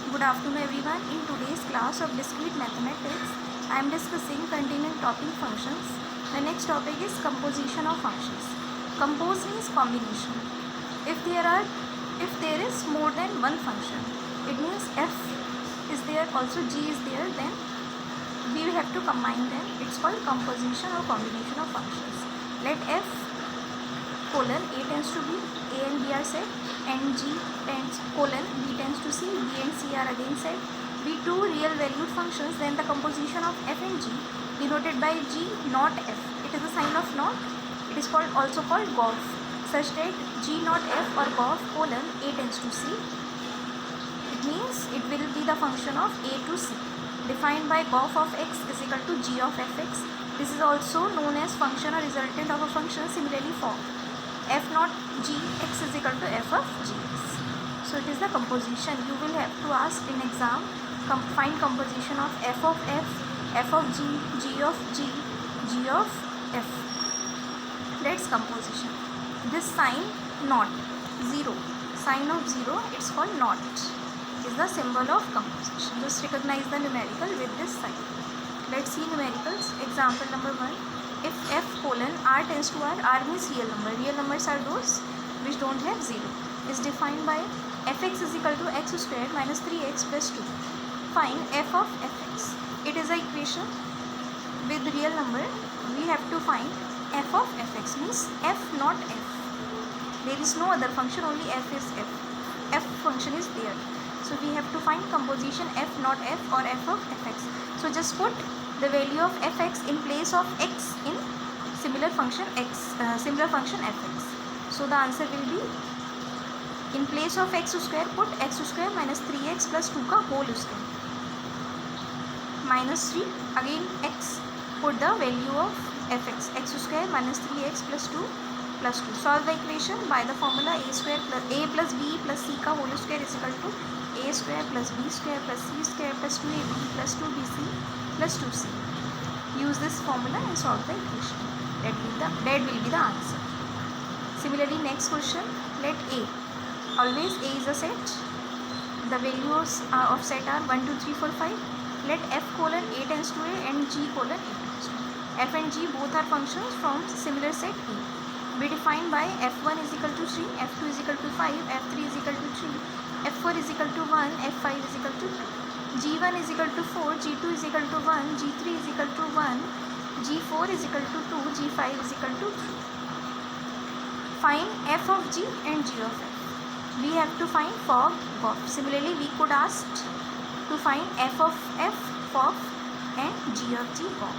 Good afternoon everyone. In today's class of discrete mathematics, I am discussing continuing topic functions. The next topic is composition of functions. Compose means combination. If there is more than one function, it means f is there, also g is there, then we will have to combine them. It's called composition or combination of functions. Let f colon a tends to b, a and b are set, and g tends colon b tends to c, b and c are again set. Be two real valued functions, then the composition of f and g denoted by g not f. It is a sign of not. It is also called GOF, such that g not f or GOF colon a tends to c. It means it will be the function of a to c, defined by GOF of x is equal to g of fx. This is also known as function or resultant of a function. Similarly for f not g x is equal to f of gx. So it is the composition. You will have to ask in exam, find composition of f of g, g of g, g of f. That's composition. This sign not, 0, sign of 0, it's called not, is the symbol of composition. Just recognize the numerical with this sign. Let's see numericals. Example number 1. If f colon r tends to r means real number. Real numbers are those which don't have 0. Is defined by fx is equal to x squared minus 3x plus 2. Find f of fx. It is an equation with real number. We have to find f of fx, means f not f. There is no other function, only f is f. F function is there. So we have to find composition f not f or f of fx. So just put the value of fx in place of x in similar function fx. So the answer will be, in place of x square put x square minus 3x plus 2 का whole square minus 3, again x, put the value of fx, x square minus 3x plus 2 plus 2. Solve the equation by the formula a plus b plus c का whole square is equal to a square plus b square plus c square plus 2ab plus 2bc plus 2c. Use this formula and solve the equation. That will be the answer. Similarly, next question. Let a, always a is a set. The values of set are 1, 2, 3, 4, 5. Let f colon a tends to a and g colon a tends to a. F and g both are functions from similar set A. Be defined by f1 is equal to 3, f2 is equal to 5, f3 is equal to 3, f4 is equal to 1, f5 is equal to 2. g1 is equal to 4, g2 is equal to 1, g3 is equal to 1, g4 is equal to 2, g5 is equal to 3. Find f of g and g of f. We have to find for GOF. Similarly, we could ask to find f of f, FOF, and g of g, GOF.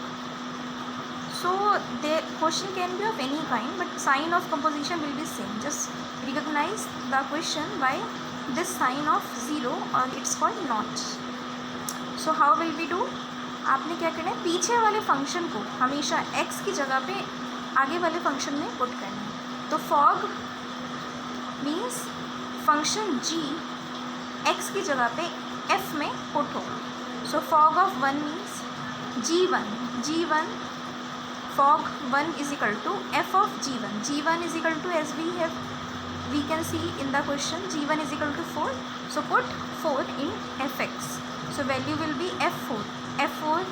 So the question can be of any kind, but sign of composition will be same. Just recognize the question by this sign of 0, or it's called not. So how will we do? आपने क्या करना है, पीछे वाले function को हमेशा x की जगह पे आगे वाले फंक्शन में पुट करना है. तो fog means function g x की जगह पे f में पुट हो. सो fog of 1 means g1 fog 1 is equal to f of g1. g1 is equal to, as we can see in the question, g1 is equal to 4. So put 4 in fx. So value will be f4. f4,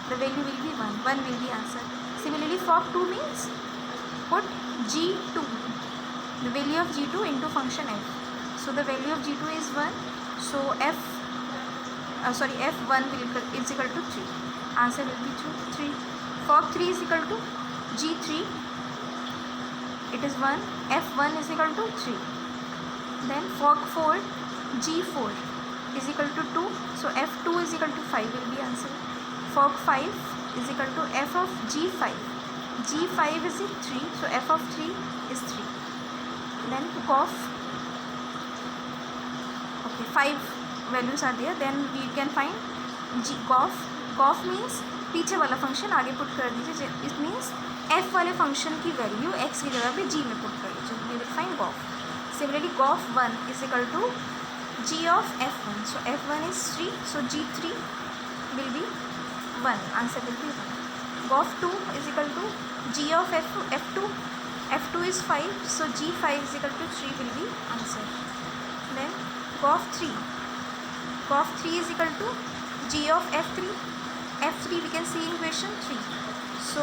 the value will be 1. 1 will be answer. Similarly, fog 2 means put g2, the value of g2 into function f. So the value of g2 is 1. So f1 is equal to 3. Answer will be 3. Fog 3 is equal to g3. It is 1. f1 is equal to 3. Then fog 4, g4 is equal to 2. So f2 is equal to 5 will be answer. Fog 5 is equal to f of g5. g5 is 3. So f of 3 is 3. Then GOF. Okay, 5 values are there. Then we can find GOF. GOF means पीछे वाला function आगे put कर दीजिए. It means f वाले function की value x की जगह पे g में पुट कर दीजिए. We will find GOF. Similarly GOF 1 is equal to g of f1. So f1 is 3. So g3 will be 1. Answer will be 1. GOF 2 is equal to g of f2. f2 is 5. So g5 is equal to 3 will be answer. Then GOF 3 Gauss 3 is equal to G of F3. F3 we can see in question 3. So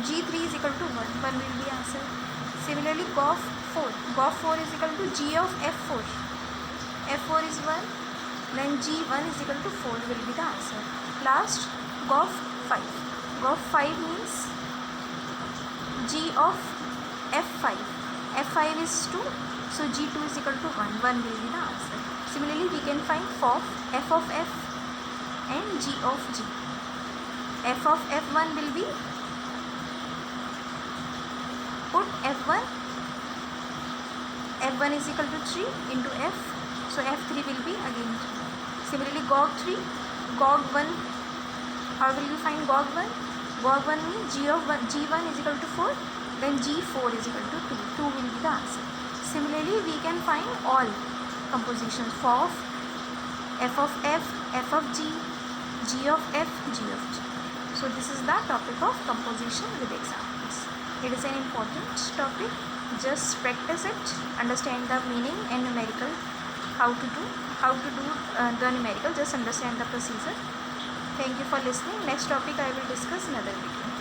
G3 is equal to 1. 1 will be answer. Similarly, Gauss 4. Gauss 4 is equal to G of F4. F4 is 1. Then G1 is equal to 4 will be the answer. Last, Gauss 5. Gauss 5 means G of F5. F5 is 2. So G2 is equal to 1. 1 will be the answer. Similarly, we can find F of F and G of G. F of F1 will be, put F1 is equal to 3 into F. So F3 will be again 3. Similarly, Gauss 3, Gauss 1. How will we find Gauss 1? Gauss 1 means G1 is equal to 4. Then G4 is equal to 2. 2 will be the answer. Similarly, we can find all compositions of F of F, F of G, G of F, G of G. So this is the topic of composition with examples. It is an important topic. Just practice it, understand the meaning and numerical, how to do the numerical. Just understand the procedure. Thank you for listening. Next topic I will discuss another video.